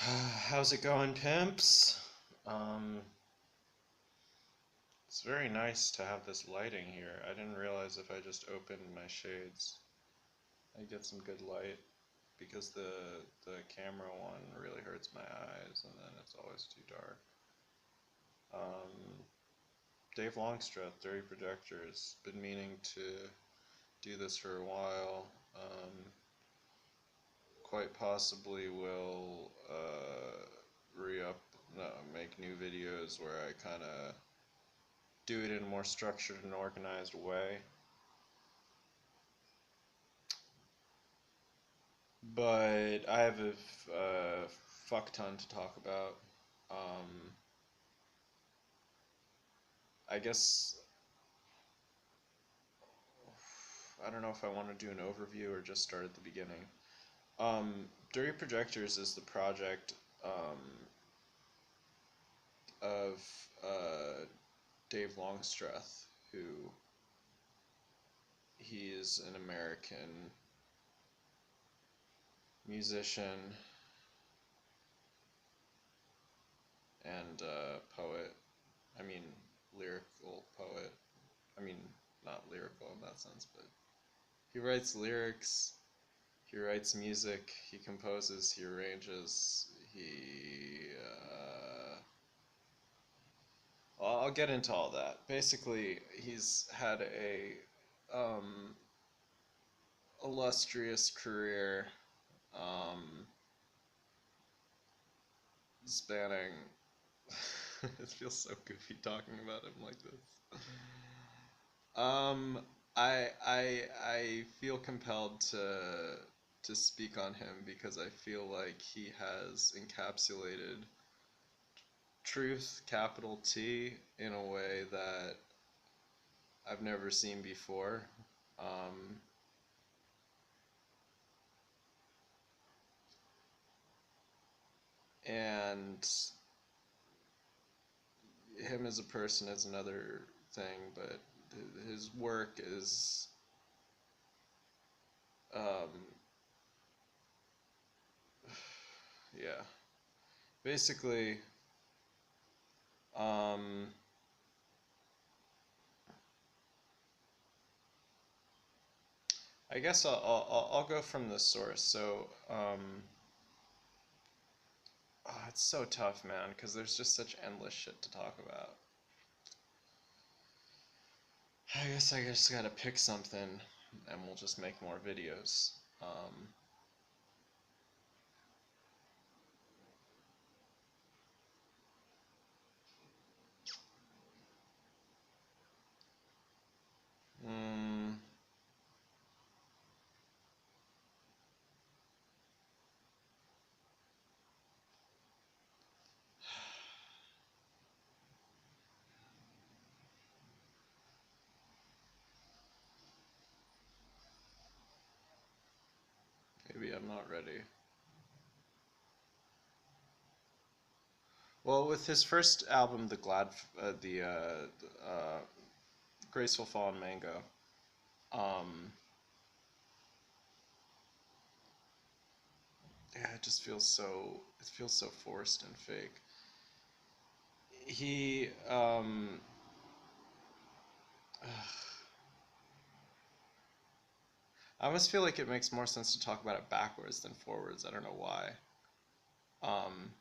How's it going, pimps? Um, it's very nice to have this lighting here. I didn't realize if I just opened my shades, I'd get some good light because the camera one really hurts my eyes and then it's always too dark. Um, Dave Longstreth, Dirty Projectors, been meaning to do this for a while. Quite possibly will re-up, no, make new videos where I kind of do it in a more structured and organized way. But I have a fuck ton to talk about. Um, I guess I don't know if I want to do an overview or just start at the beginning. Dirty Projectors is the project of Dave Longstreth, who he is an American musician and poet. I mean, lyrical poet. I mean, not lyrical in that sense, but he writes lyrics, he writes music, he composes, he arranges, he. I'll get into all that. Basically, he's had a um, illustrious career um, spanning. It feels so goofy talking about him like this. Um, I feel compelled to speak on him because I feel like he has encapsulated truth, capital T, in a way that I've never seen before. Um, and him as a person is another thing, but his work is um, yeah, basically um, I guess I'll go from the source. So it's so tough, man, because there's just such endless shit to talk about. I guess I just gotta pick something, and we'll just make more videos. Um, mm, Maybe I'm not ready. Well, with his first album, the Graceful Fallen Mango, um, yeah, it feels so forced and fake. He, I almost feel like it makes more sense to talk about it backwards than forwards. I don't know why. Um,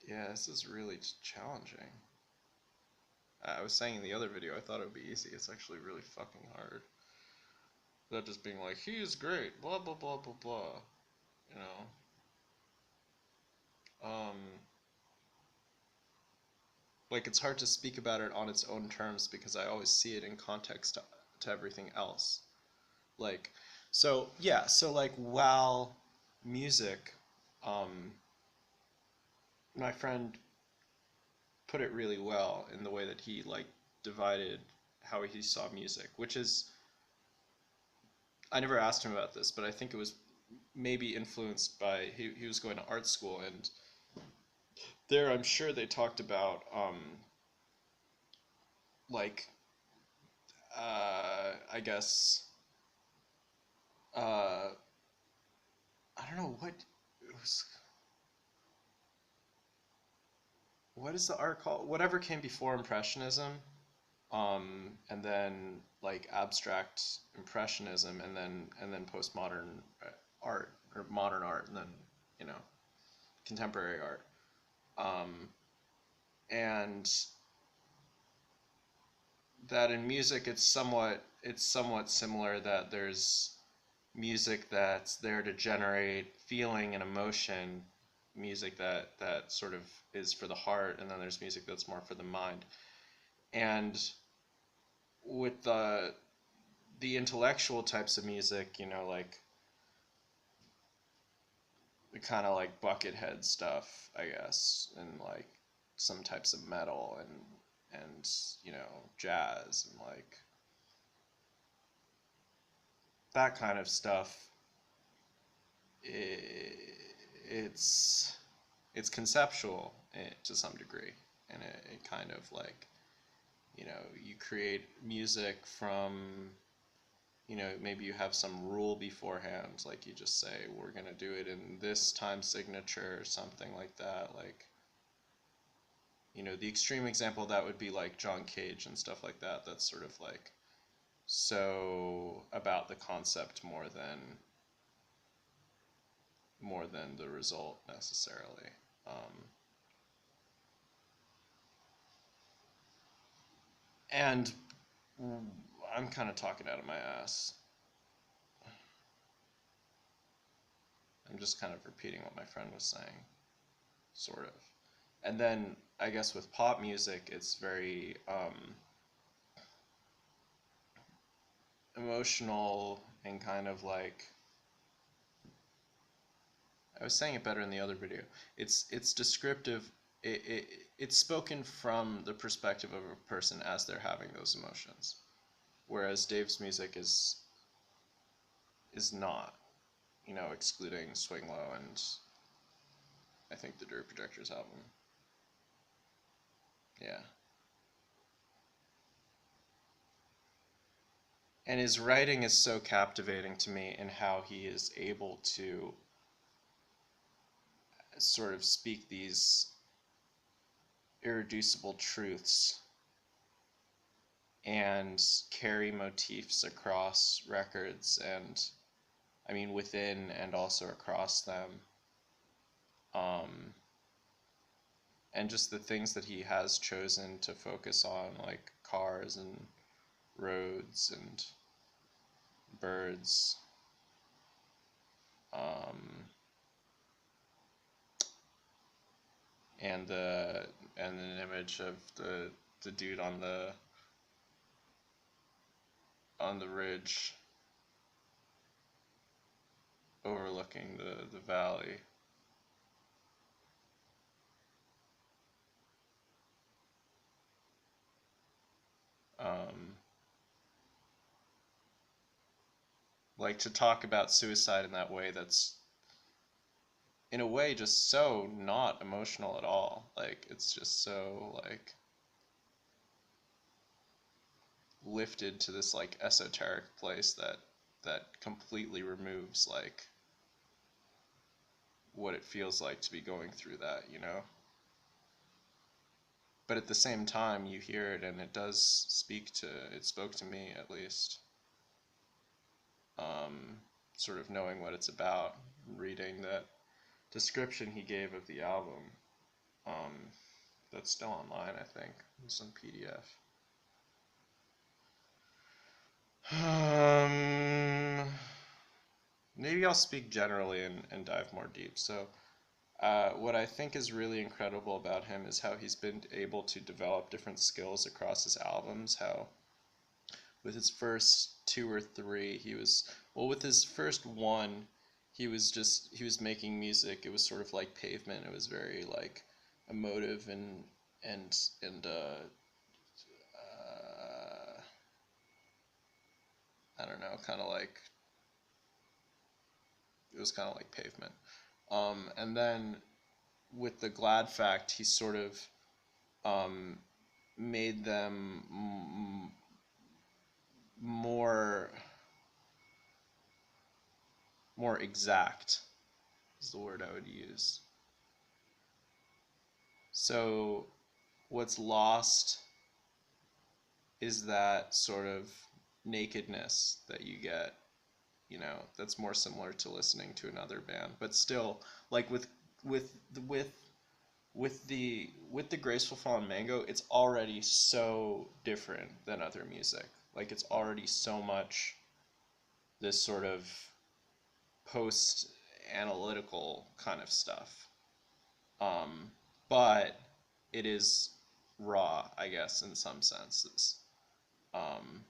yeah, this is really challenging. I was saying in the other video, I thought it would be easy. It's actually really fucking hard. That just being like, he is great, blah blah blah blah blah. You know, like it's hard to speak about it on its own terms because I always see it in context to everything else. Like, so yeah, so like while music, um, my friend put it really well in the way that he like divided how he saw music, which is I never asked him about this, but I think it was maybe influenced by he was going to art school and there I'm sure they talked about like I guess uh, I don't know it was, what is the art called? Whatever came before Impressionism, and then like abstract Impressionism, and then postmodern art, or modern art, and then you know contemporary art. Um, and that in music it's somewhat similar, that there's music that's there to generate feeling and emotion, music that sort of is for the heart, and then there's music that's more for the mind. And with the intellectual types of music, like the kind of like Buckethead stuff, I guess, and like some types of metal, and jazz, and like that kind of stuff. It's it's conceptual, to some degree, and it kind of like you create music from, maybe you have some rule beforehand, like you just say we're going to do it in this time signature or something like that. Like, the extreme example of that would be like John Cage and stuff like that. That's sort of like so about the concept more than the result necessarily. And I'm kind of talking out of my ass. I'm just kind of repeating what my friend was saying, sort of. And then I guess with pop music, it's very emotional, and kind of like, I was saying it better in the other video. It's descriptive. It's spoken from the perspective of a person as they're having those emotions, whereas Dave's music is not, excluding Swing Low and I think the Projectors album. Yeah. And his writing is so captivating to me in how he is able to sort of speak these irreducible truths and carry motifs across records, and I mean within and also across them. Um, and just the things that he has chosen to focus on, like cars and roads and birds. Um, and an image of the dude on the ridge overlooking the valley. Um, like to talk about suicide in that way, that's in a way just so not emotional at all. Like it's just so like lifted to this like esoteric place that completely removes like what it feels like to be going through that. But at the same time you hear it and it spoke to me at least. um, Sort of knowing what it's about, reading that description he gave of the album. um, that's still online, I think. It's on PDF. Maybe I'll speak generally and dive more deep. So what I think is really incredible about him is how he's been able to develop different skills across his albums. How with his first two or three, with his first one, he was making music. It was sort of like Pavement. It was very like emotive and I don't know, kind of like it was kind of like Pavement. And then with the Glad Fact, he sort of um, made them more more exact is the word I would use. So what's lost is that sort of nakedness that you get, you know, that's more similar to listening to another band, but still, like with with with the Graceful Fallen Mango, it's already so different than other music. Like it's already so much this sort of post analytical kind of stuff. Um, but it is raw, I guess, in some senses. Um,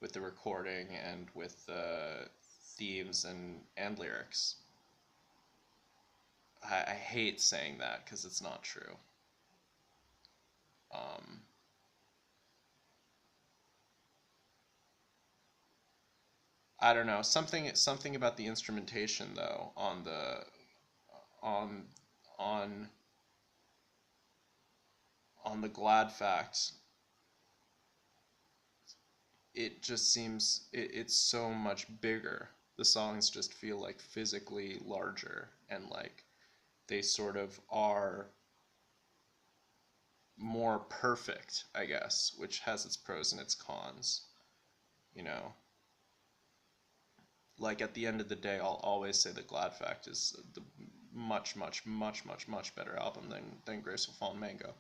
with the recording and with the themes and lyrics. I hate saying that because it's not true. Um, I don't know, something about the instrumentation though on on on the Glad Fact. It just seems it's so much bigger. The songs just feel like physically larger and like they sort of are more perfect, I guess, which has its pros and its cons, you know. Like at the end of the day, I'll always say that Glad Fact is the much better album than Graceful Fallen Mango.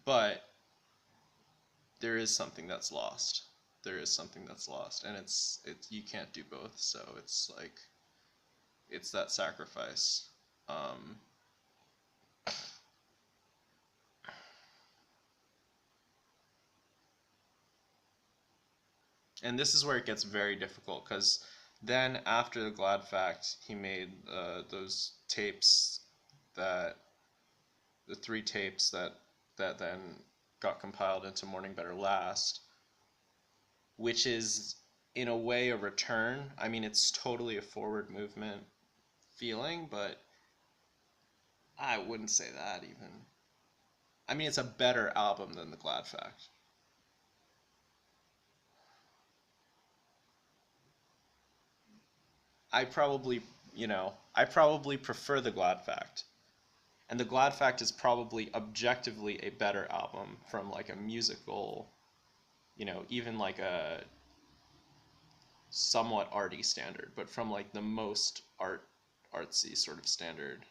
But there is something that's lost. There is something that's lost, and it's you can't do both. So it's like it's that sacrifice. Um, and this is where it gets very difficult because then after the Glad Fact, he made those tapes that the three tapes that then got compiled into Morning Better Last, which is in a way a return. I mean, it's totally a forward movement feeling, but I wouldn't say that even. I mean, it's a better album than the Glad Fact. I probably prefer the Glad Fact. And the Glad Fact is probably objectively a better album from like a musical, even like a somewhat arty standard, but from like the most artsy sort of standard.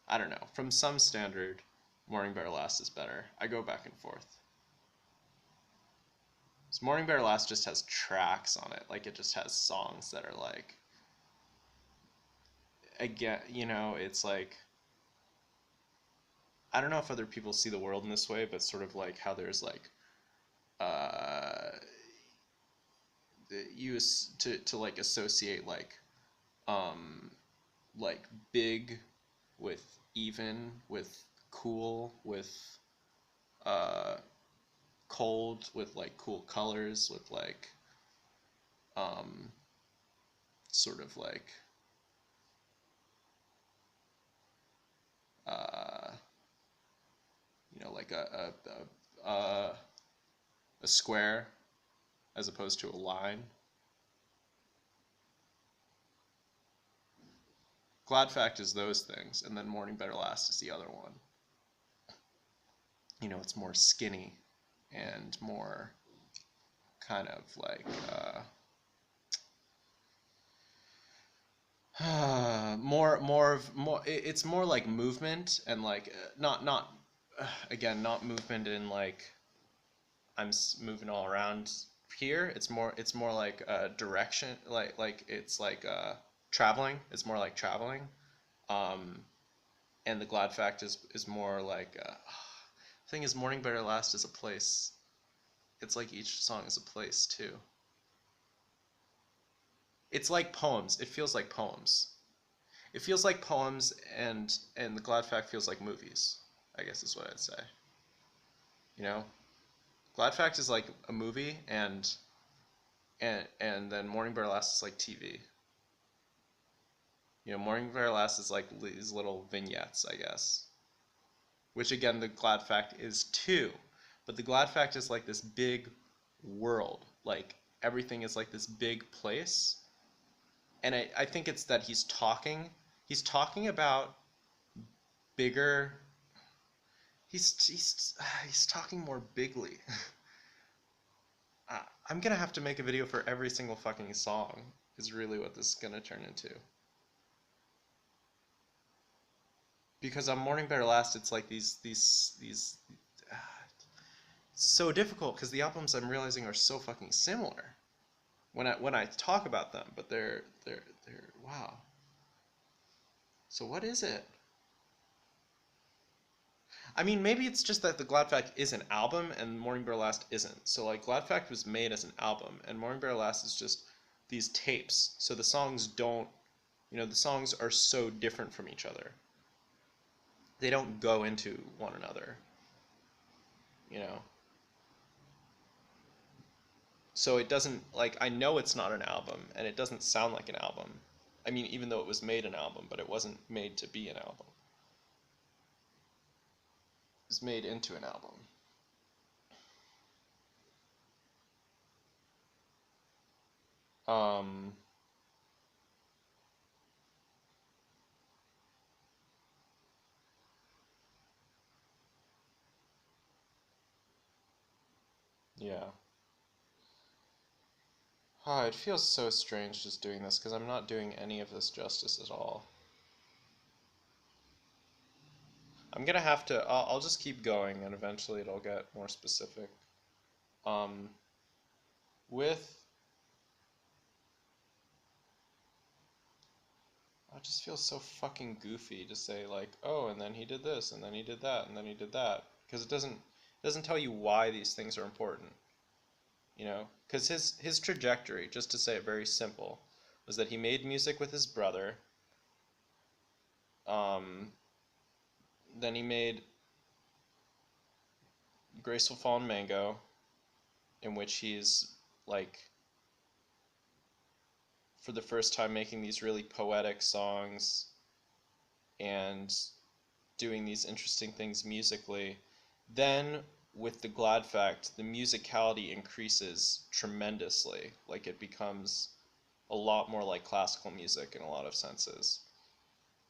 I don't know. From some standard, Morning Better Last is better. I go back and forth. So Morning Better Last just has tracks on it. Like it just has songs that are like again, it's like I don't know if other people see the world in this way, but sort of like how there's like uh use to like associate um like big with even with cool with uh cold with like cool colors with like um sort of like uh like a square as opposed to a line. Glad Fact is those things, and then Morning Better Last is the other one. It's more skinny and more kind of like it's more like movement and like not again, not movement in like I'm moving all around here. It's more like direction, like it's like traveling. It's more like traveling. Um, and the Glad Fact is more like thing is Morning Better Last is a place. It's like each song is a place too. It's like poems. It feels like poems. It feels like poems, and the Glad Fact feels like movies. I guess is what I'd say. You know, Glad Fact is like a movie, and then Morning Better Last is like TV. Morning Better Last is like these little vignettes, I guess. Which again, the Glad Fact is too. But the Glad Fact is like this big world. Like everything is like this big place. And I think it's that he's talking about bigger, he's talking more bigly. I'm gonna have to make a video for every single fucking song, is really what this is gonna turn into. Because on Morning Better Last, it's like these uh, so difficult because the albums I'm realizing are so fucking similar when I talk about them, but they're wow. So what is it? I mean, maybe it's just that the Glad Fact is an album and Morning Better Last isn't. So like Glad Fact was made as an album and Morning Better Last is just these tapes. So the songs don't, the songs are so different from each other. They don't go into one another, you know. So it doesn't, like, I know it's not an album and it doesn't sound like an album. I mean, even though it was made an album, but it wasn't made to be an album. It was made into an album. Um, yeah. Oh, it feels so strange just doing this because I'm not doing any of this justice at all. I'm gonna have to, I'll just keep going and eventually it'll get more specific. Um, with, it just feels so fucking goofy to say like, oh, and then he did this, and then he did that, and then he did that. Because it doesn't tell you why these things are important. Because his trajectory, just to say it very simple, was that he made music with his brother. Um, then he made Graceful Fallen Mango, in which he's like for the first time making these really poetic songs and doing these interesting things musically. Then with the Glad Fact, the musicality increases tremendously. Like it becomes a lot more like classical music in a lot of senses.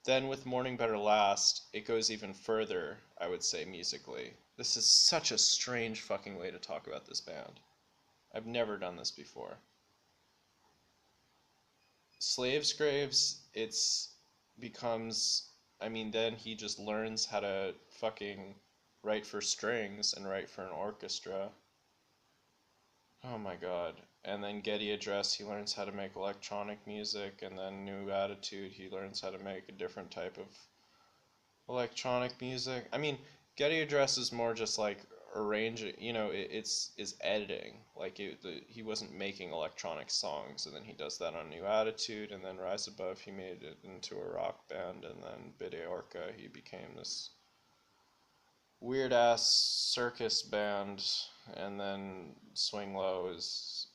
Then with Morning Better Last, it goes even further, I would say, musically. This is such a strange fucking way to talk about this band. I've never done this before. Slaves Graves, it's becomes, I mean, then he just learns how to fucking write for strings and write for an orchestra. Oh my god. And then Getty Address, he learns how to make electronic music, and then New Attitude, he learns how to make a different type of electronic music. I mean, Getty Address is more just like arranging, it's editing. Like he wasn't making electronic songs, and then he does that on New Attitude, and then Rise Above, he made it into a rock band, and then Bide Orca, he became this weird ass circus band, and then Swing Low is,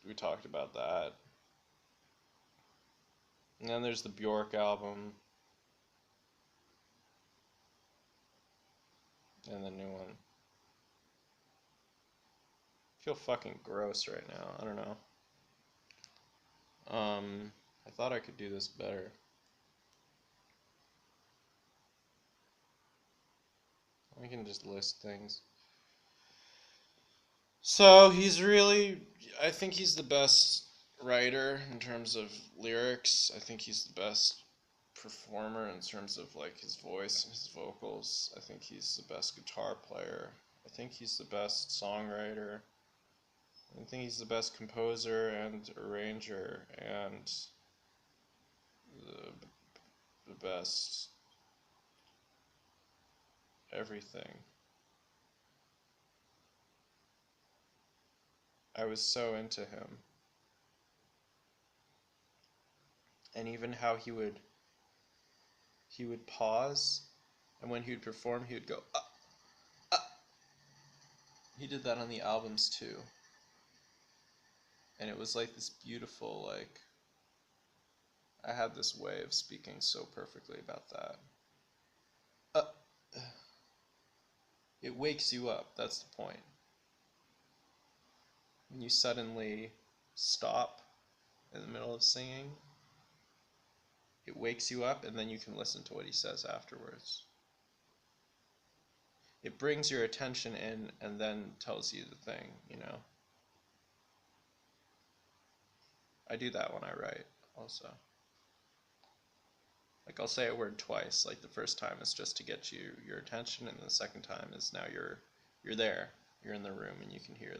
we talked about that. And then there's the Bjork album, and the new one. I feel fucking gross right now. I don't know. I thought I could do this better. I can just list things. So I think he's the best writer in terms of lyrics. I think he's the best performer in terms of like his voice and his vocals. I think he's the best guitar player. I think he's the best songwriter. I think he's the best composer and arranger and the, the best everything. I was so into him. And even how he would pause, and when he would perform he would go uh. He did that on the albums too. And it was like this beautiful, like, I had this way of speaking so perfectly about that. Uh, it wakes you up, that's the point. When you suddenly stop in the middle of singing. It wakes you up, and then you can listen to what he says afterwards. It brings your attention in and then tells you the thing, you know. I do that when I write also. Like I'll say a word twice. Like the first time is just to get your attention, and the second time is now you're there. You're in the room and you can hear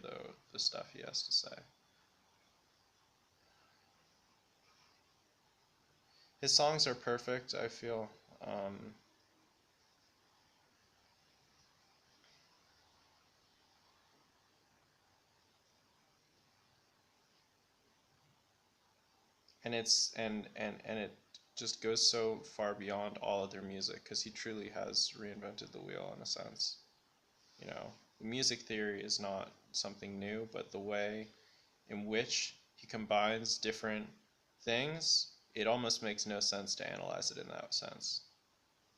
the stuff he has to say. His songs are perfect, I feel. And it just goes so far beyond all other music because he truly has reinvented the wheel in a sense. You know, music theory is not something new, but the way in which he combines different things, it almost makes no sense to analyze it in that sense.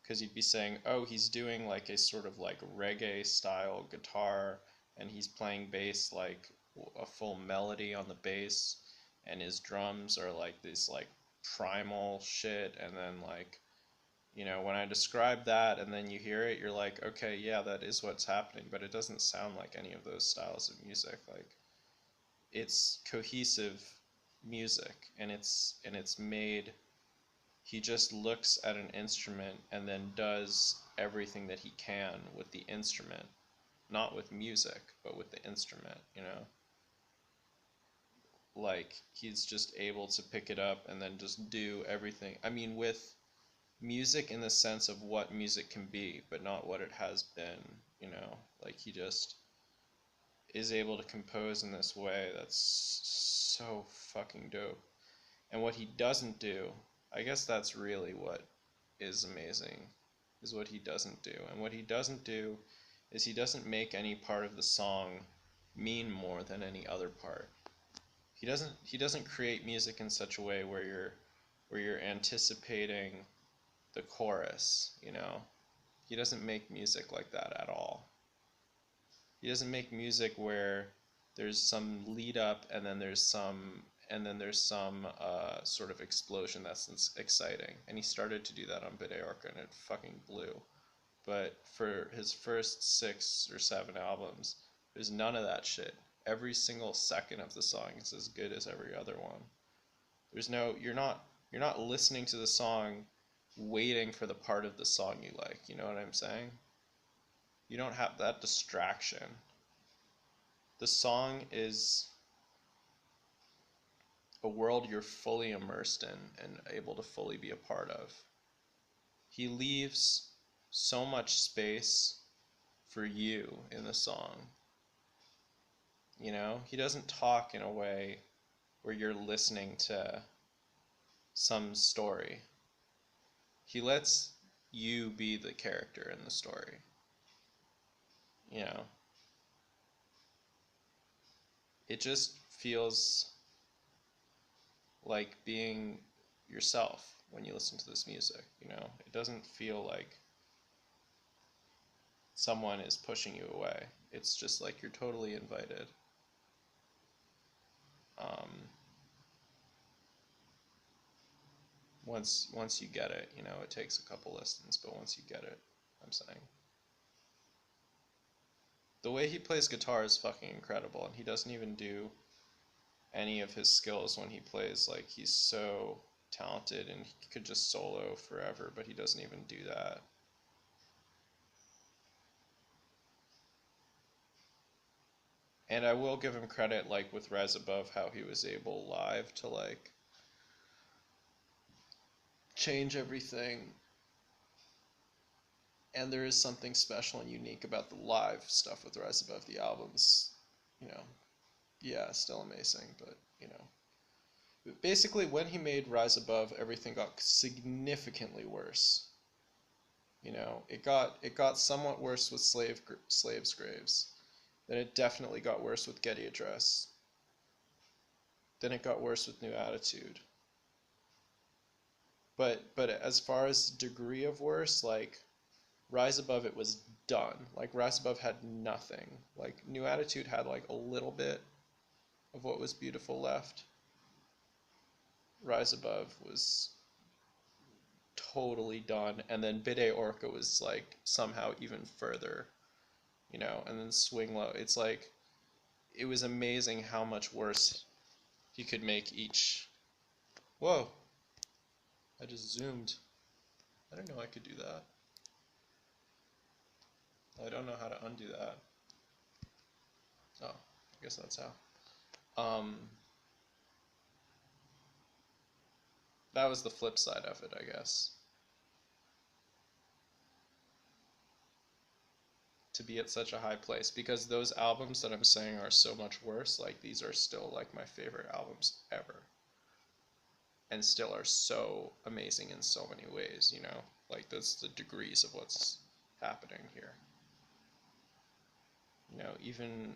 Because you'd be saying, oh, he's doing like a sort of like reggae style guitar, and he's playing bass like a full melody on the bass, and his drums are like this like primal shit, and then like, you know, when I describe that and then you hear it, you're like, okay, yeah, that is what's happening, but it doesn't sound like any of those styles of music. Like, it's cohesive music, and it's made. He just looks at an instrument and then does everything that he can with the instrument, not with music, but with the instrument, you know. Like he's just able to pick it up and then just do everything. I mean, with music in the sense of what music can be, but not what it has been, you know. Like he just is able to compose in this way that's so fucking dope. And what he doesn't do, I guess that's really what is amazing, is what he doesn't do. And what he doesn't do is he doesn't make any part of the song mean more than any other part. He doesn't create music in such a way where you're anticipating the chorus, you know. He doesn't make music like that at all. He doesn't make music where there's some lead up and then there's some sort of explosion that's exciting. And he started to do that on Bid Aorca and it fucking blew. But for his first 6 or 7 albums, there's none of that shit. Every single second of the song is as good as every other one. There's no you're not listening to the song waiting for the part of the song you like, you know what I'm saying? You don't have that distraction. The song is a world you're fully immersed in and able to fully be a part of. He leaves so much space for you in the song. You know, he doesn't talk in a way where you're listening to some story. He lets you be the character in the story. You know, it just feels like being yourself when you listen to this music, you know. It doesn't feel like someone is pushing you away. It's just like you're totally invited. Um, once you get it, you know, it takes a couple listens, but once you get it, I'm saying. The way he plays guitar is fucking incredible, and he doesn't even do any of his skills when he plays. Like, he's so talented and he could just solo forever, but he doesn't even do that. And I will give him credit, like with Rise Above, how he was able live to like change everything. And there is something special and unique about the live stuff with Rise Above. The albums, you know, yeah, still amazing, but you know, basically when he made Rise Above, everything got significantly worse. You know, it got somewhat worse with Slaves Graves. Then it definitely got worse with Getty Address. Then it got worse with New Attitude. But as far as degree of worse, like Rise Above, it was done. Like Rise Above had nothing. Like New Attitude had like a little bit of what was beautiful left. Rise Above was totally done, and then Bide Orca was like somehow even further, you know, and then Swing Low. It's like it was amazing how much worse he could make each. Whoa! I just zoomed. I didn't know I could do that. I don't know how to undo that. Oh, I guess that's how. That was the flip side of it, I guess. To be at such a high place, because those albums that I'm saying are so much worse, like these are still like my favorite albums ever. And still are so amazing in so many ways, you know? Like that's the degrees of what's happening here. You know, even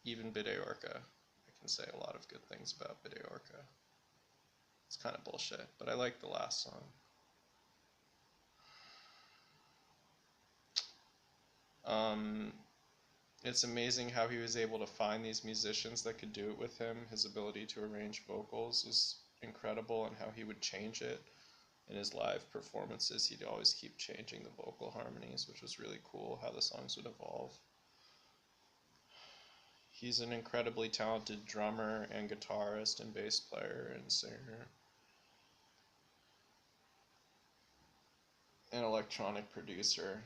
Bide Orca, I can say a lot of good things about Bide Orca. It's kind of bullshit, but I like the last song. It's amazing how he was able to find these musicians that could do it with him. His ability to arrange vocals was incredible, and how he would change it in his live performances. He'd always keep changing the vocal harmonies, which was really cool, how the songs would evolve. He's an incredibly talented drummer and guitarist and bass player and singer. An electronic producer.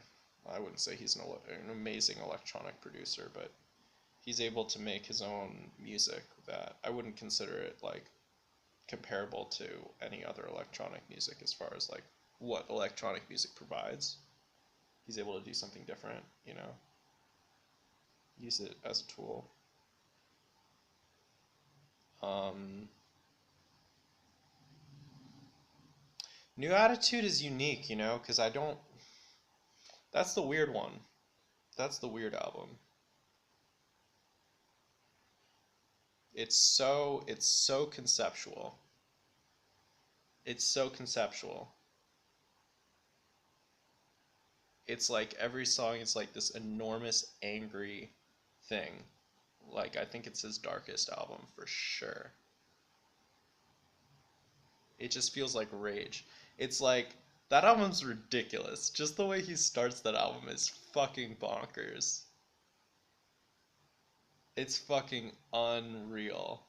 I wouldn't say he's an amazing electronic producer, but he's able to make his own music that I wouldn't consider it like comparable to any other electronic music as far as like what electronic music provides. He's able to do something different, you know, use it as a tool. New Attitude is unique, you know, because I don't. That's the weird one. That's the weird album. It's so conceptual. It's so conceptual. It's like every song is like this enormous angry thing. Like I think it's his darkest album for sure. It just feels like rage. It's like that album's ridiculous. Just the way he starts that album is fucking bonkers. It's fucking unreal.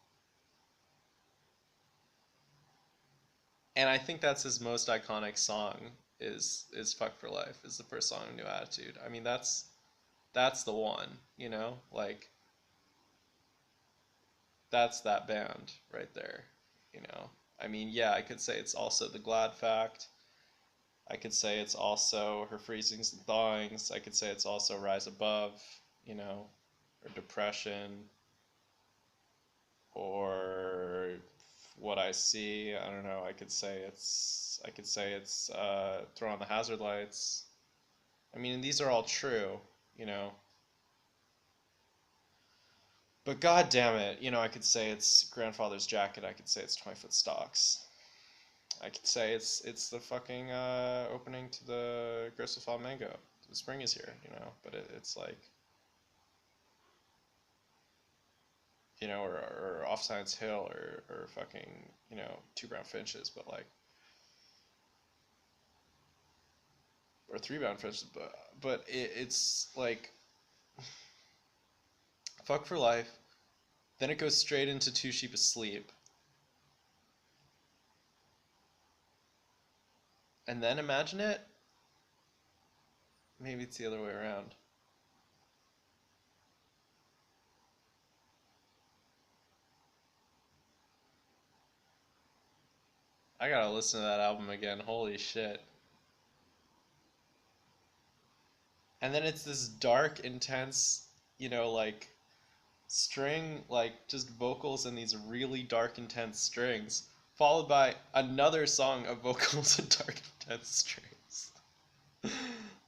And I think that's his most iconic song is Fuck for Life, is the first song of New Attitude. I mean that's the one, you know? Like that's that band right there, you know? I mean, yeah, I could say it's also The Glad Fact. I could say it's also Her Freezings and Thawings. I could say it's also Rise Above, you know, or Depression, or What I See. I don't know. I could say it's Throw on the Hazard Lights. I mean, these are all true, you know. But god damn it, you know, I could say it's Grandfather's Jacket. I could say it's 20 Foot Stocks. I could say it's the fucking opening to the Aggressive Flamengo. The spring is here, you know. But it's like, you know, or Off Science Hill, or fucking, you know, Two Brown Finches, but like, or Three Brown Finches, but it's like Fuck for Life. Then it goes straight into Two Sheep Asleep. And then Imagine It? Maybe it's the other way around. I gotta listen to that album again. Holy shit. And then it's this dark, intense, you know, like string, like just vocals and these really dark, intense strings, followed by another song of vocals and dark, intense strings.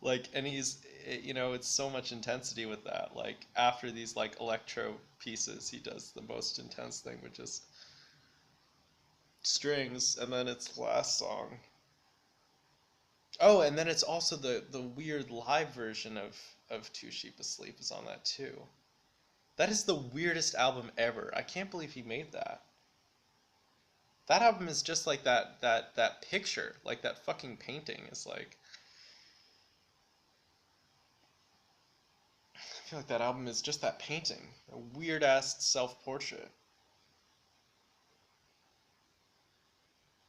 Like, and you know, it's so much intensity with that. Like, after these, like, electro pieces, he does the most intense thing, which is strings, and then it's the last song. Oh, and then it's also the weird live version of Two Sheep Asleep is on that too. That is the weirdest album ever. I can't believe he made that. That album is just like that picture, like that fucking painting is like. I feel like that album is just that painting, a weird ass self portrait.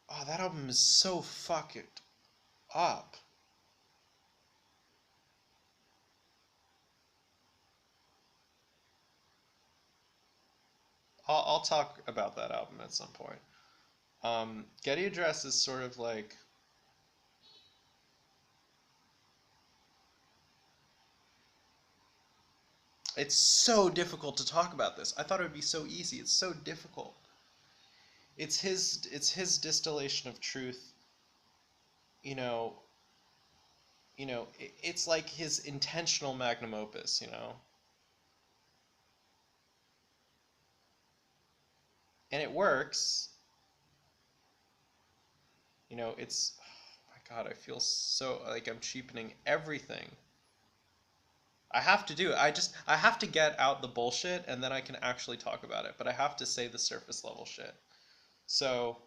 Oh, that album is so fucked up. I'll talk about that album at some point. Getty Address is sort of like it's so difficult to talk about this. I thought it would be so easy. It's so difficult. It's his distillation of truth. You know, it's like his intentional magnum opus. And it works. It's oh my God. I feel so like I'm cheapening everything. I have to do it. I have to get out the bullshit and then I can actually talk about it. But I have to say the surface level shit. So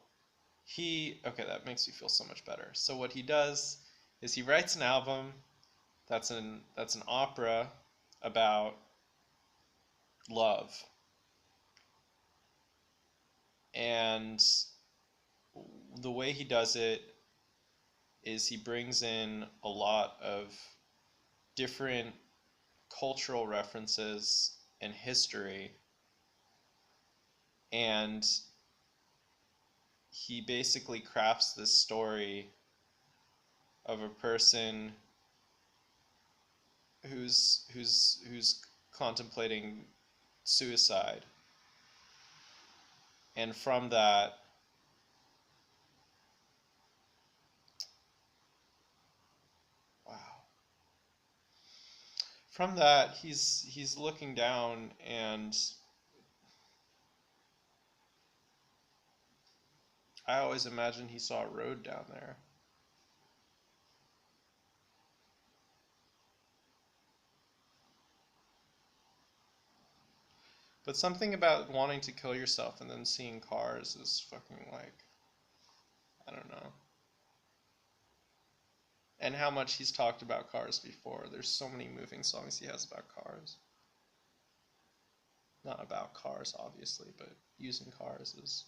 okay, that makes me feel so much better. So what he does is he writes an album that's an opera about love. And the way he does it is he brings in a lot of different cultural references and history, and he basically crafts this story of a person who's contemplating suicide, and from that, wow, from that he's looking down, and I always imagined he saw a road down there. But something about wanting to kill yourself and then seeing cars is fucking like, I don't know. And how much he's talked about cars before. There's so many moving songs he has about cars. Not about cars, obviously, but using cars as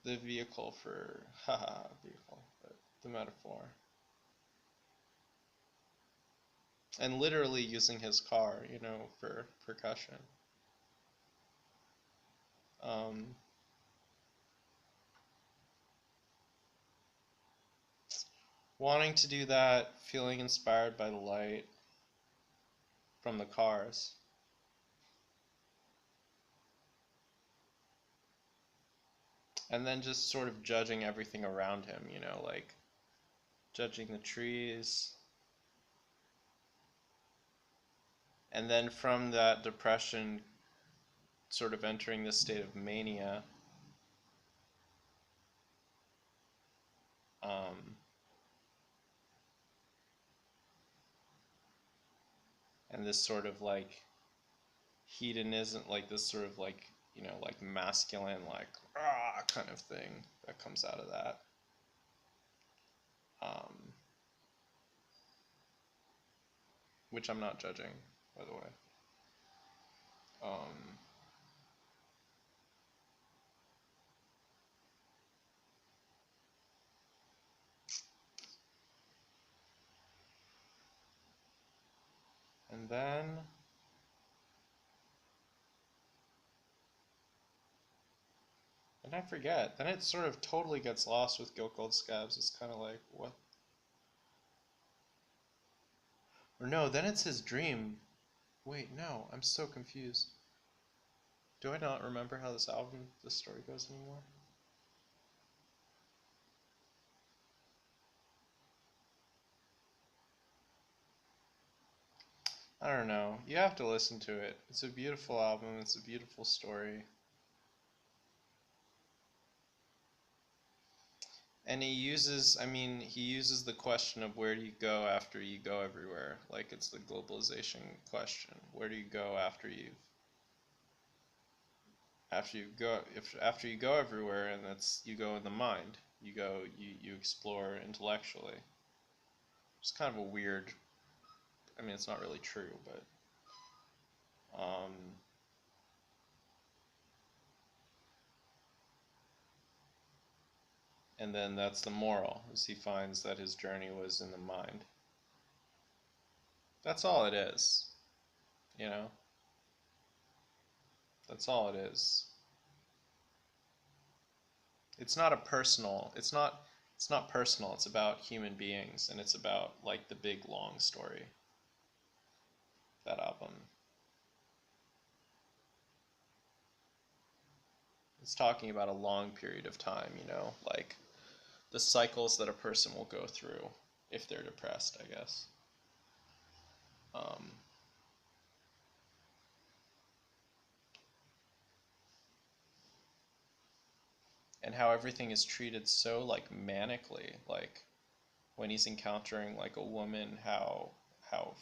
the vehicle for, haha, vehicle, but the metaphor. And literally using his car, for percussion. Um, Wanting to do that, feeling inspired by the light from the cars. And then just sort of judging everything around him, like judging the trees. And then from that depression, sort of entering this state of mania. Um, and this sort of like hedonism, like this sort of like, like masculine, like, kind of thing that comes out of that. Um, which I'm not judging, by the way. Um, and then I forget. Then it sort of totally gets lost with Guilt Gold Scabs. It's kind of like, what? Or no, then it's his dream. Wait, no, I'm so confused. Do I not remember how this story goes anymore? I don't know. You have to listen to it. It's a beautiful album. It's a beautiful story. And he uses the question of where do you go after you go everywhere? Like it's the globalization question. Where do you go after After you go everywhere, and that's you go in the mind. You explore intellectually. It's kind of a weird. I mean, it's not really true, but um, and then that's the moral, is he finds that his journey was in the mind. That's all it is, you know? That's all it is. It's not personal, it's about human beings, and it's about like the big long story, that album. It's talking about a long period of time, like the cycles that a person will go through if they're depressed, I guess. Um, and how everything is treated so like manically, like when he's encountering like a woman, how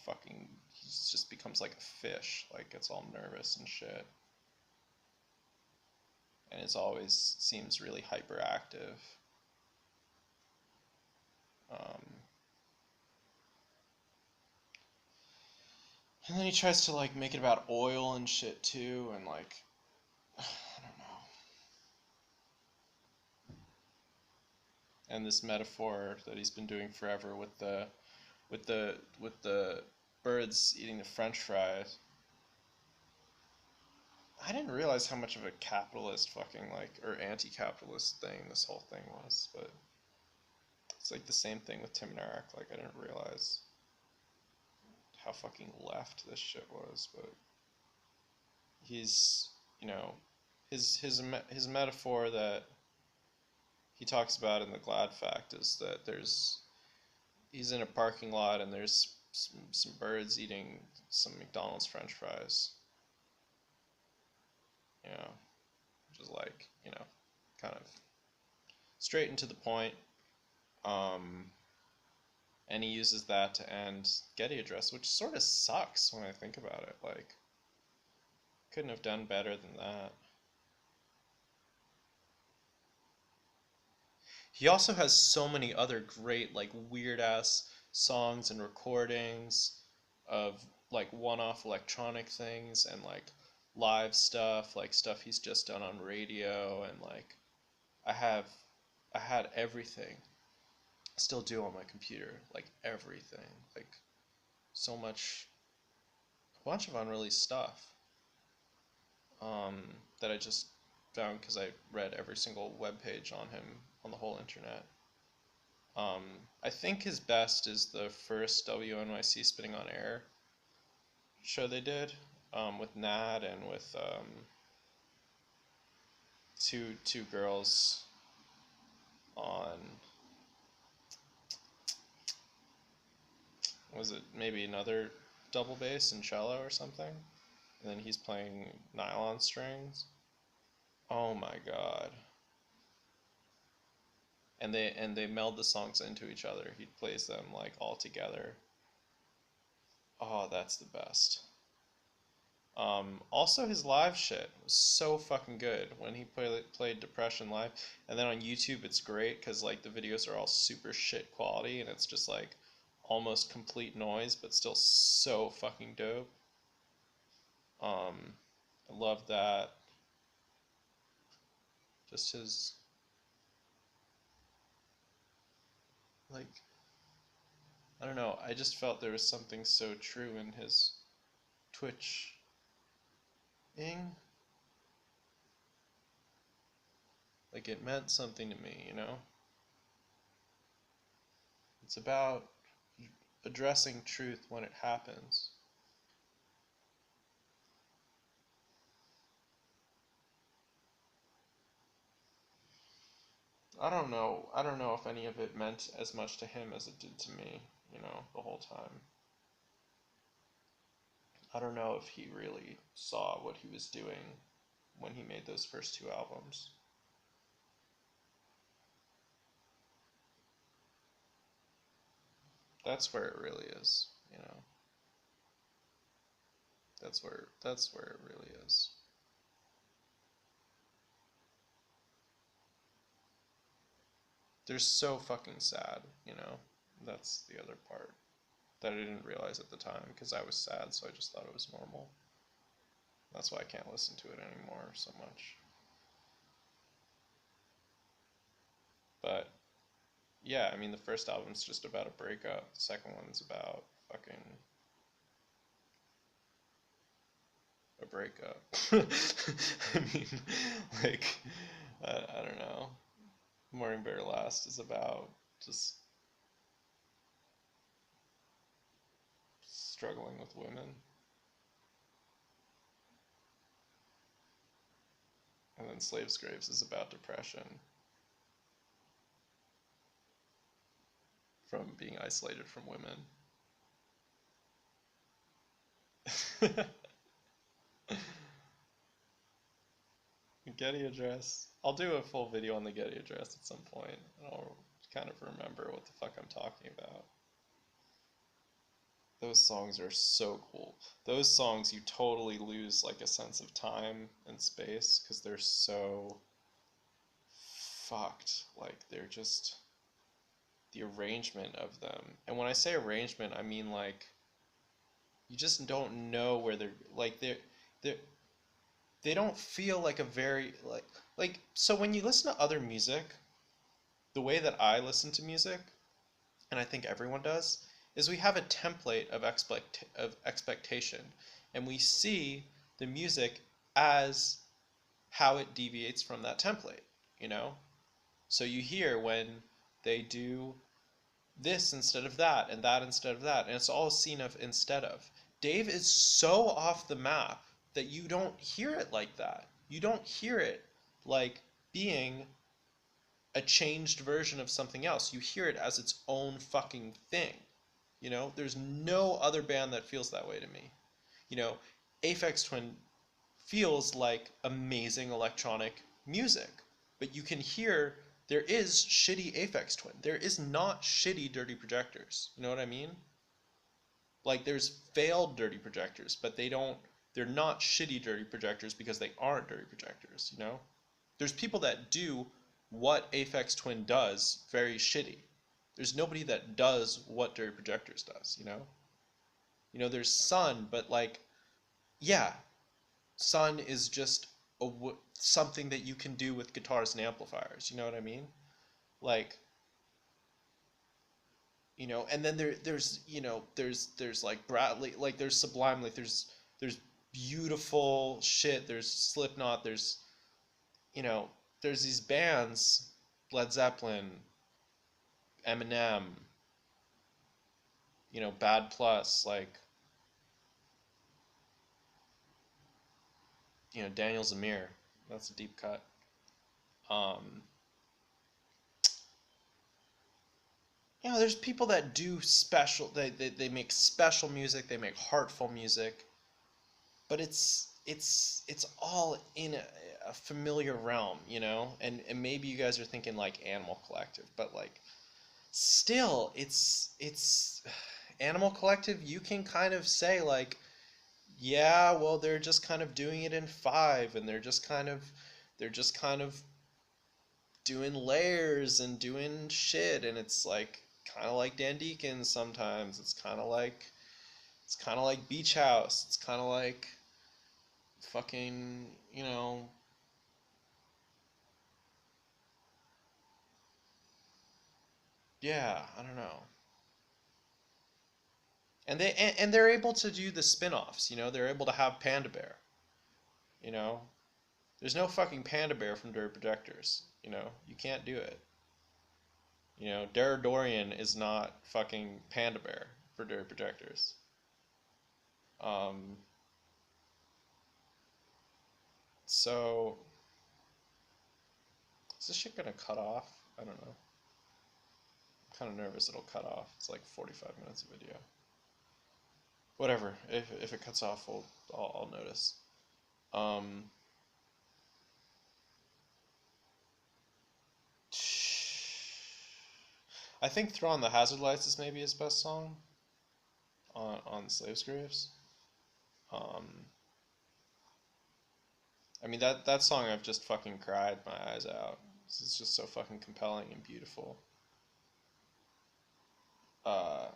fucking he just becomes like a fish, like gets all nervous and shit, and it always seems really hyperactive. Um, and then he tries to like make it about oil and shit too, and like I don't know. And this metaphor that he's been doing forever with the birds eating the French fries. I didn't realize how much of a capitalist fucking like or anti-capitalist thing this whole thing was, but it's like the same thing with Tim and Eric. Like I didn't realize how fucking left this shit was, but he's you know his metaphor that he talks about in the Glad Fact is that he's in a parking lot and there's some birds eating some McDonald's French fries, you know, which is like kind of straight and to the point. Um, and he uses that to end Getty Address, which sort of sucks when I think about it. Like, couldn't have done better than that. He also has so many other great, like, weird ass songs and recordings of, like, one off electronic things and, like, live stuff, like, stuff he's just done on radio. And, like, I have, I had everything. I still do on my computer. Like, everything. Like, so much, a bunch of unreleased stuff. um, that I just found because I read every single web page on him on the whole internet. Um, I think his best is the first WNYC Spitting on Air show they did, with Nad and with two girls on, was it maybe another double bass and cello or something, and then he's playing nylon strings. Oh my god. And they meld the songs into each other. He plays them like all together. Oh, that's the best. Also, his live shit was so fucking good when he played Depression live. And then on YouTube, it's great because like the videos are all super shit quality and it's just like almost complete noise, but still so fucking dope. I love that. Just his like I don't know. I just felt there was something so true in his Twitch ing. Like it meant something to me. It's about addressing truth when it happens. I don't know if any of it meant as much to him as it did to me, the whole time. I don't know if he really saw what he was doing when he made those first two albums. That's where it really is. That's where it really is. They're so fucking sad, you know? That's the other part that I didn't realize at the time because I was sad, so I just thought it was normal. That's why I can't listen to it anymore so much. But yeah, I mean, the first album's just about a breakup. The second one's about fucking a breakup. I mean, like, I don't know. Morning Bear Last is about just struggling with women. And then Slaves Graves is about depression from being isolated from women. Getty Address. I'll do a full video on the Getty Address at some point, and I'll kind of remember what the fuck I'm talking about. Those songs are so cool. Those songs you totally lose like a sense of time and space because they're so fucked. Like they're just the arrangement of them. And when I say arrangement, I mean like you just don't know where they're like they're they don't feel like a very like so when you listen to other music, the way that I listen to music, and I think everyone does, is we have a template of expectation, and we see the music as how it deviates from that template, you know? So you hear when they do this instead of that, and that instead of that, and it's all seen of instead of. Dave is so off the map that you don't hear it like that. You don't hear it like being a changed version of something else. You hear it as its own fucking thing. You know, there's no other band that feels that way to me. You know, Aphex Twin feels like amazing electronic music, but you can hear there is shitty Aphex Twin. There is not shitty Dirty Projectors. You know what I mean? Like there's failed Dirty Projectors, but they're not shitty Dirty Projectors because they aren't Dirty Projectors, you know? There's people that do what Aphex Twin does very shitty. There's nobody that does what Dirty Projectors does, you know? You know, there's Sun, but like, yeah, Sun is just something that you can do with guitars and amplifiers, you know what I mean? Like, you know, and then there's you know there's like Bradley, like there's Sublime, like there's beautiful shit, there's Slipknot, there's you know there's these bands, Led Zeppelin, Eminem, you know, Bad Plus, like you know Daniel Zamir, that's a deep cut. um you know, there's people that do special, they make special music, they make heartful music, but it's all in a familiar realm, you know? And maybe you guys are thinking like Animal Collective, but like still it's Animal Collective, you can kind of say like, yeah, well they're just kind of doing it in five, and they're just kind of doing layers and doing shit, and it's like kind of like Dan Deacon sometimes. It's kind of like Beach House. It's kind of like fucking, you know, yeah, I don't know. And they're able to do the spin-offs, you know, they're able to have Panda Bear, you know. There's no fucking Panda Bear from Dirty Projectors, you know. You can't do it. You know, Dara Dorian is not fucking Panda Bear for Dirty Projectors. Um, so is this shit gonna cut off? I don't know. I'm kind of nervous it'll cut off. It's like 45 minutes of video. Whatever. If it cuts off, I'll notice. Um, I think "Throw on the Hazard Lights" is maybe his best song on Slaves Graves. Um, I mean that song I've just fucking cried my eyes out. It's just so fucking compelling and beautiful. Uh,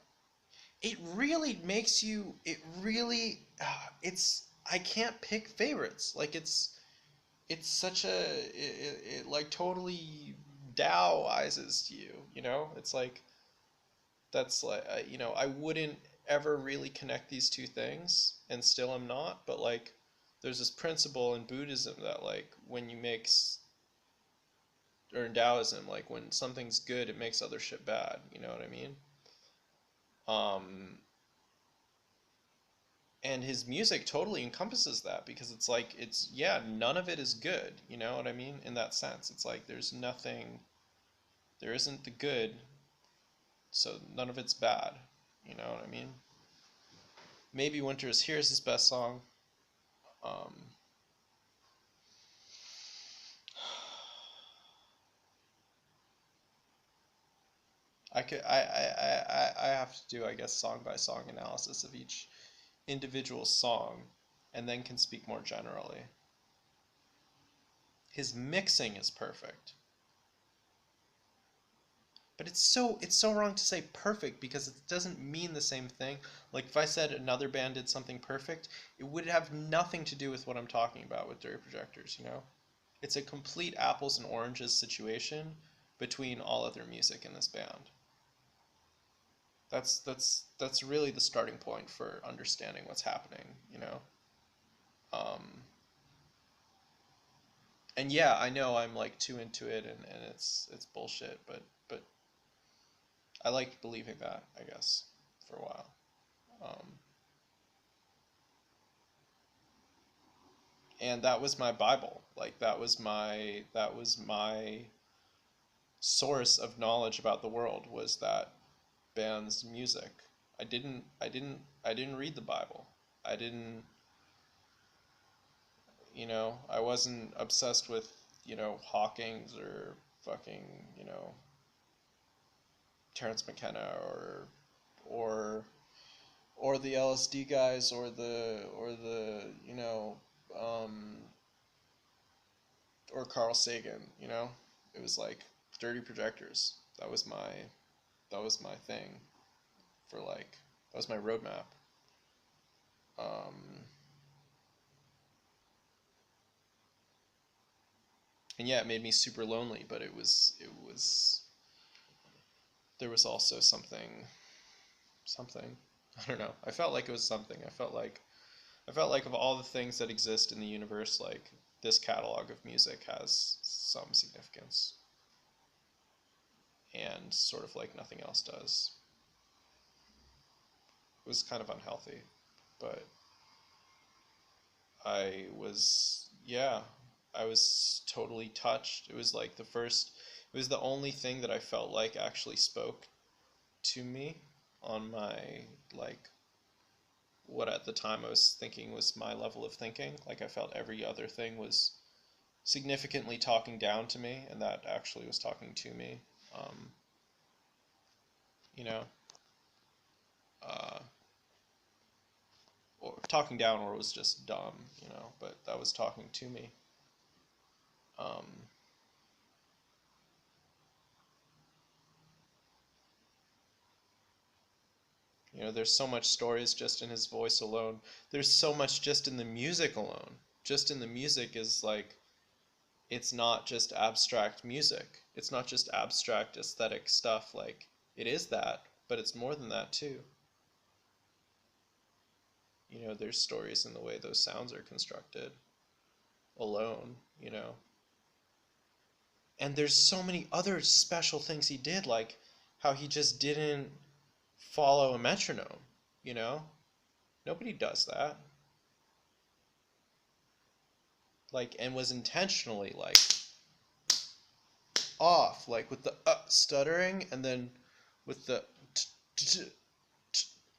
it really makes you. It really. It's. I can't pick favorites. Like it's such a. It like totally Taoizes you. You know. It's like that's like you know I wouldn't ever really connect these two things, and still am not. But like, there's this principle in Buddhism that like when you make or in Taoism, like when something's good, it makes other shit bad. You know what I mean? Um, and his music totally encompasses that because it's like it's yeah, none of it is good. You know what I mean? In that sense, it's like there's nothing, there isn't the good, so none of it's bad. You know what I mean? Maybe Winter is Here is his best song. Um, I have to do I guess song by song analysis of each individual song, and then can speak more generally. His mixing is perfect. But it's so wrong to say perfect because it doesn't mean the same thing. Like if I said another band did something perfect, it would have nothing to do with what I'm talking about with Dirty Projectors, you know? It's a complete apples and oranges situation between all other music in this band. That's really the starting point for understanding what's happening, you know? Um, and yeah, I know I'm like too into it and it's bullshit, but I liked believing that, I guess, for a while. Um, and that was my Bible. Like that was my source of knowledge about the world was that band's music. I didn't read the Bible. I didn't, I wasn't obsessed with, Hawkins or fucking, Terrence McKenna or or the LSD guys or the um, or Carl Sagan. It was like Dirty Projectors. That was my thing for like that was my roadmap. Um, and yeah, it made me super lonely, but it was there was also something. I don't know. I felt like it was something. I felt like of all the things that exist in the universe, like this catalog of music has some significance, and sort of like nothing else does. It was kind of unhealthy, but yeah, I was totally touched. It was the only thing that I felt like actually spoke to me on my, like, what at the time I was thinking was my level of thinking. Like, I felt every other thing was significantly talking down to me, and that actually was talking to me. Um, you know, uh, or talking down, or it was just dumb, but that was talking to me. Um, there's so much stories just in his voice alone. There's so much just in the music alone. Just in the music is like, it's not just abstract music. It's not just abstract aesthetic stuff. Like, it is that, but it's more than that too. There's stories in the way those sounds are constructed alone. And there's so many other special things he did, like how he just didn't follow a metronome, you know? Nobody does that. Like, and was intentionally, like, off, like with the stuttering, and then with the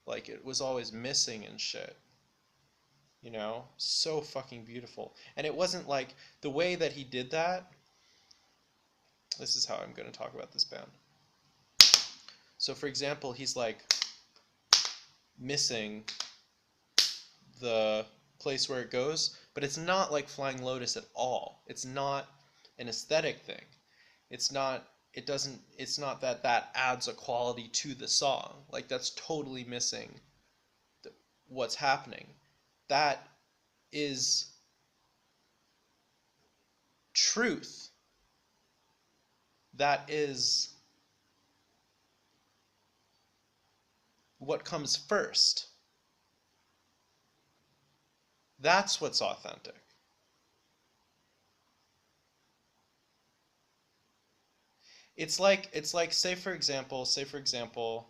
like it was always missing and shit. So fucking beautiful. And it wasn't like the way that he did that. This is how I'm going to talk about this band. So, for example, he's like missing the place where it goes, but it's not like Flying Lotus at all. It's not an aesthetic thing. It's not, it's not that that adds a quality to the song. Like that's totally missing what's happening. That is truth. That is what comes first. That's what's authentic. It's like say for example,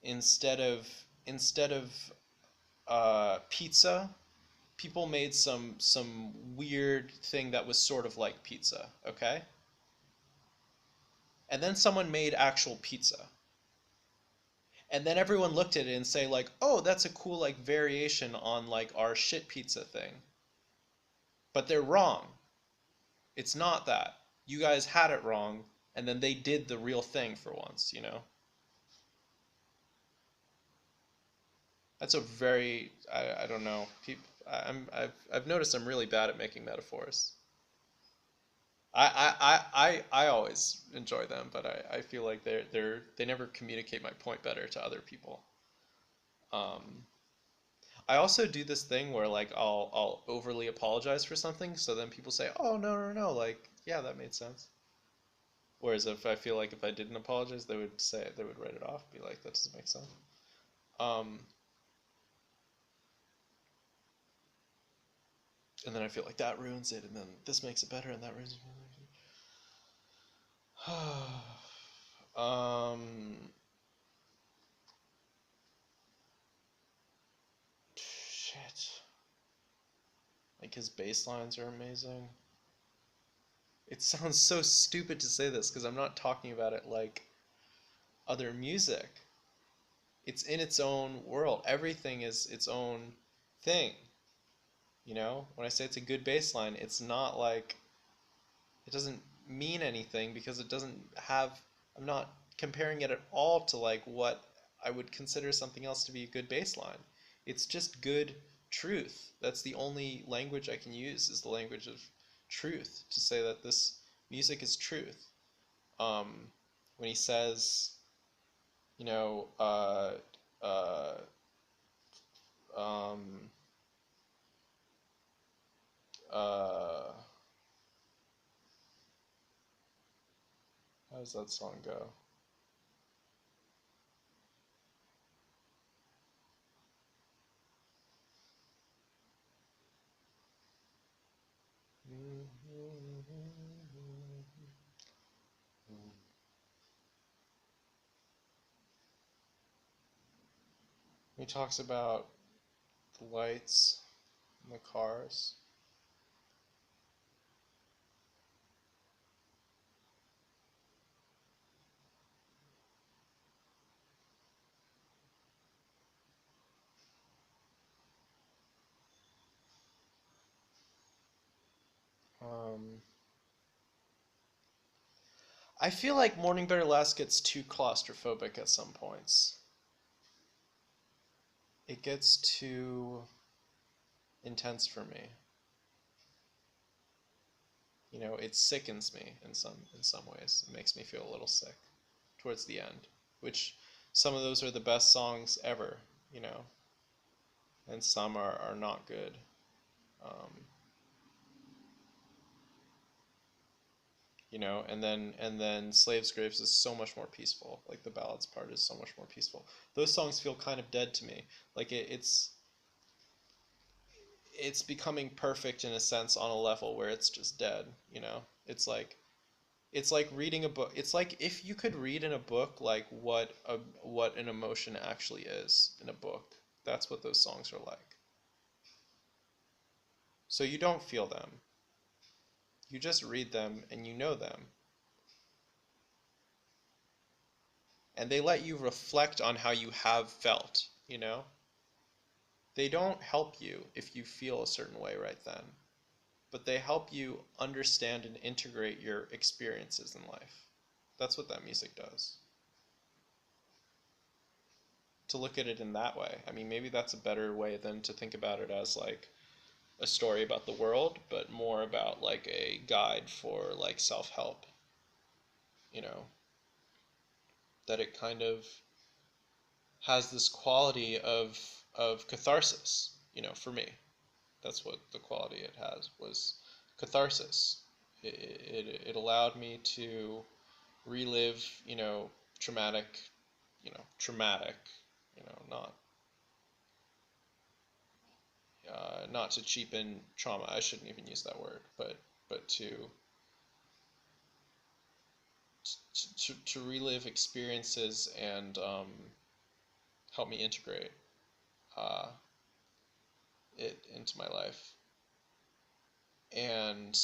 instead of instead of pizza, people made some weird thing that was sort of like pizza, okay? And then someone made actual pizza. And then everyone looked at it and say like, "Oh, that's a cool like variation on like our shit pizza thing." But they're wrong. It's not that. You guys had it wrong, and then they did the real thing for once, you know? That's a very I don't know. I've noticed I'm really bad at making metaphors. I always enjoy them, but I feel like they never communicate my point better to other people. Um, I also do this thing where like I'll overly apologize for something, so then people say, "Oh no, like yeah, that made sense." Whereas if I feel like if I didn't apologize, they would write it off, be like, "That doesn't make sense." Um, and then I feel like that ruins it, and then this makes it better, and that ruins it. um, shit. Like his bass lines are amazing. It sounds so stupid to say this because I'm not talking about it like other music. It's in its own world. Everything is its own thing. You know, when I say it's a good bass line, it's not like it doesn't mean anything because it doesn't have. I'm not comparing it at all to like what I would consider something else to be a good bass line. It's just good truth. That's the only language I can use is the language of truth to say that this music is truth. Um, when he says, you know, uh, um, uh, how does that song go? He talks about the lights in the cars. Um, I feel like Morning Better Last gets too claustrophobic at some points. It gets too intense for me. You know, it sickens me in some ways. It makes me feel a little sick towards the end, which some of those are the best songs ever, you know, and some are not good. Um, you know, and then Slaves Graves is so much more peaceful. Like the ballads part is so much more peaceful. Those songs feel kind of dead to me. Like it's becoming perfect in a sense on a level where it's just dead, you know? It's like reading a book. It's like if you could read in a book like what an emotion actually is in a book. That's what those songs are like. So you don't feel them. You just read them and you know them. And they let you reflect on how you have felt, you know? They don't help you if you feel a certain way right then, but they help you understand and integrate your experiences in life. That's what that music does. To look at it in that way. I mean, maybe that's a better way than to think about it as like a story about the world, but more about like a guide for like self-help. you know, that it kind of has this quality of catharsis, you know, for me. That's what the quality it has was catharsis. It allowed me to relive, you know, traumatic, traumatic, you know, not to cheapen trauma. I shouldn't even use that word, but to relive experiences and help me integrate uh, it into my life. And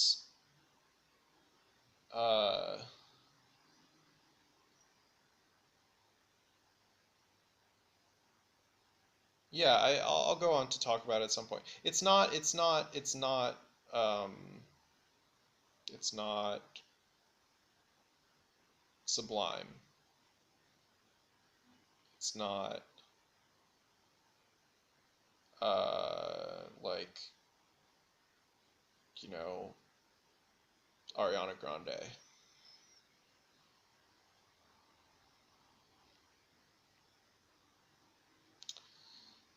uh, yeah, I'll go on to talk about it at some point. Um, it's not sublime. It's not like, you know, Ariana Grande.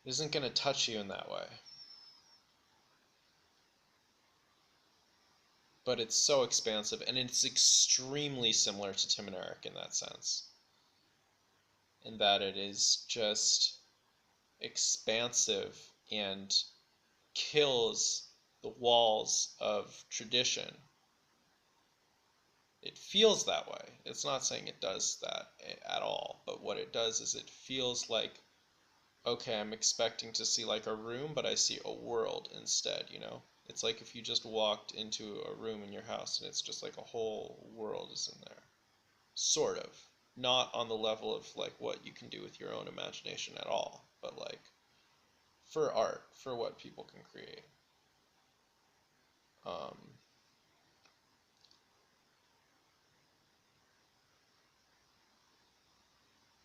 It isn't going to touch you in that way. But it's so expansive, and it's extremely similar to Tim and Eric in that sense. In that it is just expansive and kills the walls of tradition. It feels that way. It's not saying it does that at all, but what it does is it feels like, okay, I'm expecting to see like a room, but I see a world instead, you know? It's like if you just walked into a room in your house and it's just like a whole world is in there. Sort of. Not on the level of like what you can do with your own imagination at all, but like for art, for what people can create. Um,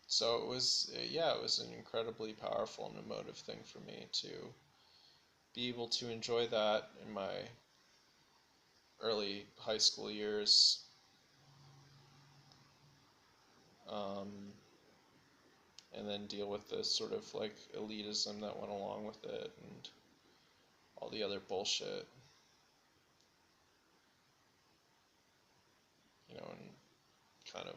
so it was, yeah, it was an incredibly powerful and emotive thing for me to be able to enjoy that in my early high school years. Um, and then deal with the sort of like elitism that went along with it and all the other bullshit, you know, and kind of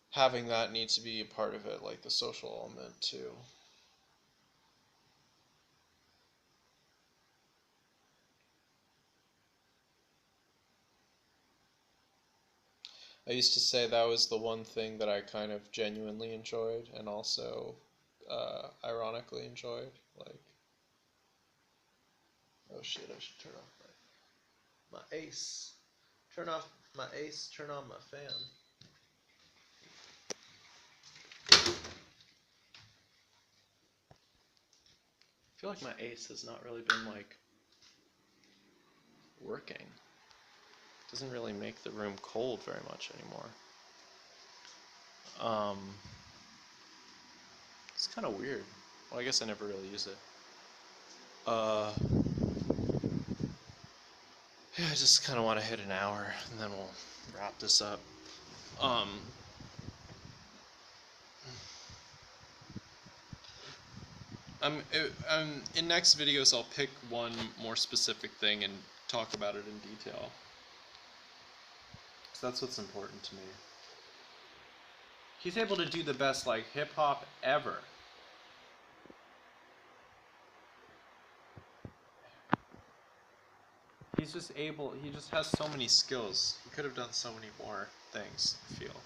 having that need to be a part of it, like the social element too. I used to say that was the one thing that I kind of genuinely enjoyed and also ironically enjoyed. Like, oh shit, I should turn off my ace. Turn off my ace, turn on my fan. I feel like my ace has not really been like working. It doesn't really make the room cold very much anymore. It's kind of weird. Well, I guess I never really use it. Yeah, I just kind of want to hit an hour, and then we'll wrap this up. Um, in next videos, I'll pick one more specific thing and talk about it in detail. So that's what's important to me. He's able to do the best, like, hip-hop ever. He's just able, he just has so many skills. He could have done so many more things, I feel.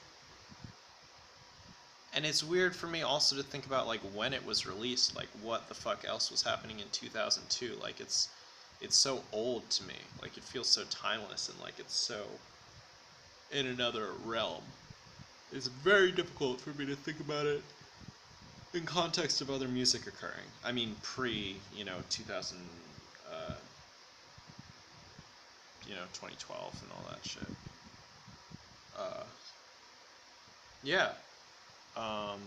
And it's weird for me also to think about, like, when it was released, like, what the fuck else was happening in 2002. Like, it's so old to me. Like, it feels so timeless and, like, it's so in another realm. It's very difficult for me to think about it in context of other music occurring. I mean, pre, 2000, 2012 and all that shit. Uh, yeah. Um,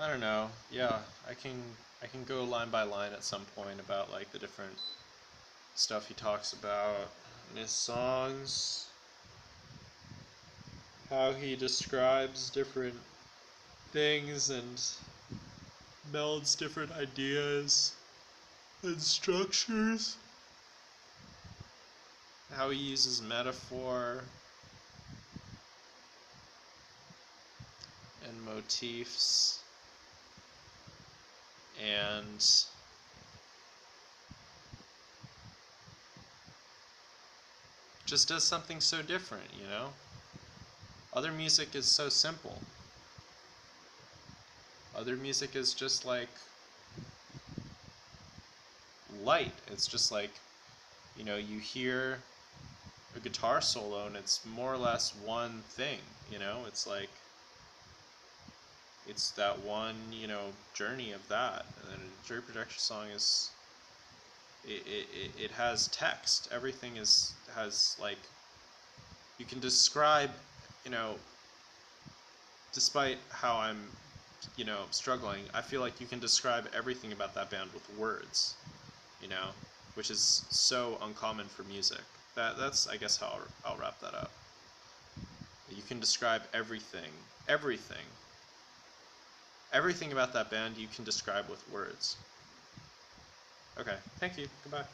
I don't know. Yeah, I can I can go line by line at some point about like the different stuff he talks about in his songs, how he describes different things and melds different ideas and structures, how he uses metaphor and motifs and just does something so different, you know? Other music is so simple. Other music is just like light. It's just like, you know, you hear a guitar solo and it's more or less one thing, you know? It's like, it's that one, you know, journey of that. And then a Jerry Projector song is, it has text. Everything has like, you can describe, you know, despite how I'm, you know, struggling, I feel like you can describe everything about that band with words, you know, which is so uncommon for music. That's I guess how I'll wrap that up. You can describe everything, everything, everything about that band you can describe with words. Okay, thank you. Goodbye.